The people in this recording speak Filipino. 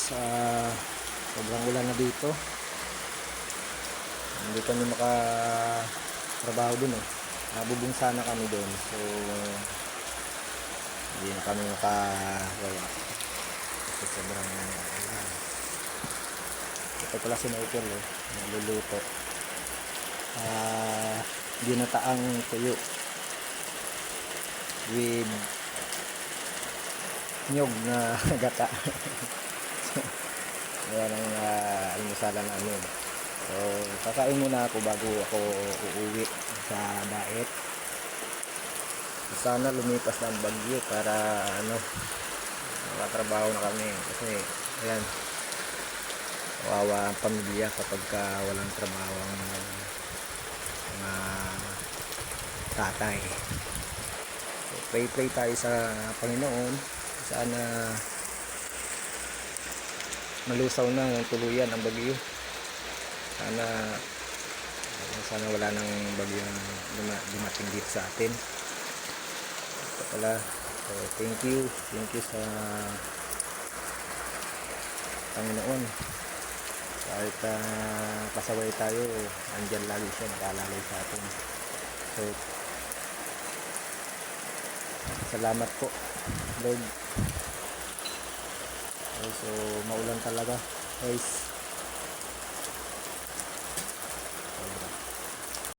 sobrang ulan na dito. Hindi kami makatrabaho dun eh. Nabubong sana kami dun. So hindi na kami makagawa kasi sobrang ulan. Ito pala si Michael eh, nagluluto ginataang tuyo with nyog na gata. Yan ang almusalan namin. So kakain muna ako bago ako uuwi sa diet. Sana lumipas na ang bagyo para makatrabaho na kami kasi ayan, kawawa ang pamilya kapag walang trabaho ang mga tatay. So pray tayo sa Panginoon, sana malusaw na ng tuluyan ang bagyo. Sana wala nang bagyo dumating dito sa atin. Ito pala. So thank you sa Panginoon. Kahit pasaway tayo, andyan lagi siya, nakalalay sa atin. So salamat po Lord. So maulan talaga guys.